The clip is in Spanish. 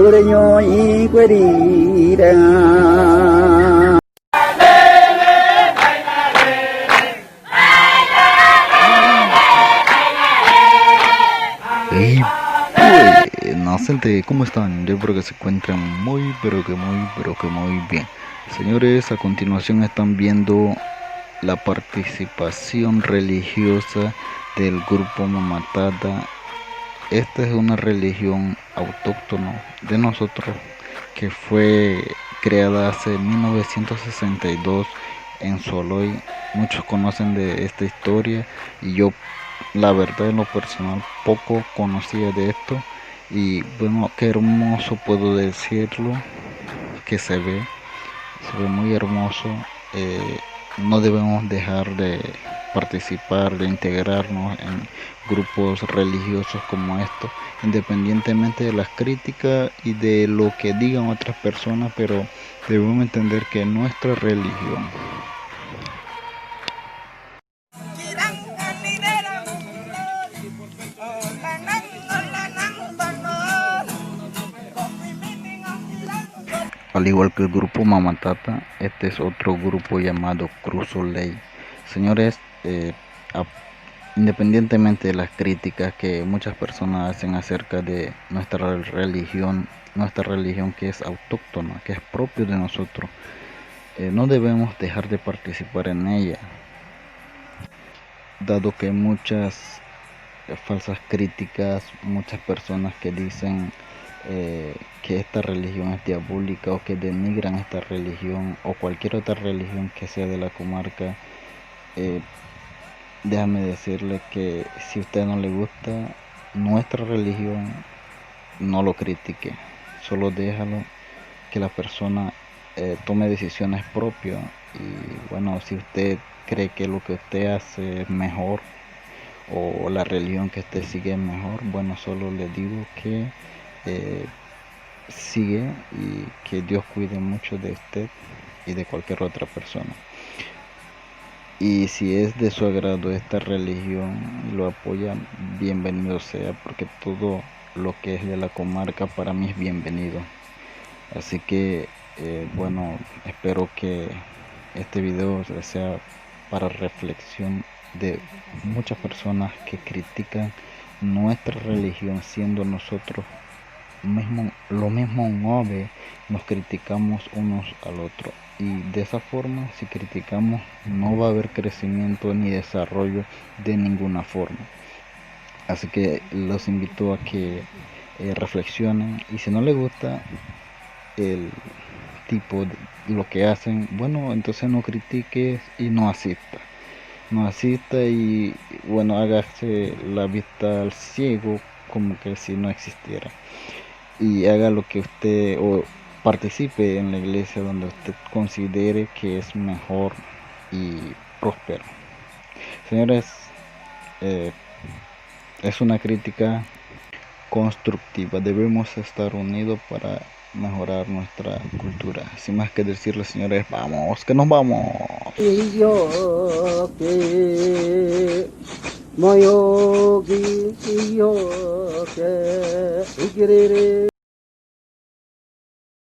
Y buenas gente, ¿cómo están? Yo espero que se encuentren muy bien. Señores, a continuación están viendo la participación religiosa del grupo Mamatata. Esta es una religión autóctona de nosotros que fue creada hace 1962 en Soloy. Muchos conocen de esta historia y yo, la verdad, en lo personal poco conocía de esto. Y bueno, qué hermoso puedo decirlo, que se ve muy hermoso. No debemos dejar de participar, de integrarnos en grupos religiosos como estos, independientemente de las críticas y de lo que digan otras personas, pero debemos entender que nuestra religión al igual que el grupo Mamatata, este es otro grupo llamado Cruzoley. Señores, independientemente de las críticas que muchas personas hacen acerca de nuestra religión que es autóctona, que es propio de nosotros, no debemos dejar de participar en ella, dado que muchas falsas críticas, muchas personas que dicen que esta religión es diabólica o que denigran esta religión o cualquier otra religión que sea de la comarca. Déjame decirle que si a usted no le gusta nuestra religión, no lo critique, solo déjalo que la persona tome decisiones propias. Y bueno, si usted cree que lo que usted hace es mejor o la religión que usted sigue es mejor, bueno, solo le digo que sigue y que Dios cuide mucho de usted y de cualquier otra persona. Y si es de su agrado esta religión y lo apoya, bienvenido sea, porque todo lo que es de la comarca para mí es bienvenido. Así que bueno, espero que este video sea para reflexión de muchas personas que critican nuestra religión, siendo nosotros lo mismo nos criticamos unos al otro, y de esa forma, si criticamos, no va a haber crecimiento ni desarrollo de ninguna forma. Así que los invito a que reflexionen, y si no les gusta el tipo de lo que hacen, bueno, entonces no critiques y no asista y bueno, hágase la vista al ciego como que si no existiera, y haga lo que usted, o participe en la iglesia donde usted considere que es mejor y próspero. Señores, es una crítica constructiva. Debemos estar unidos para mejorar nuestra cultura. Sin más que decirles, señores, vamos, que nos vamos.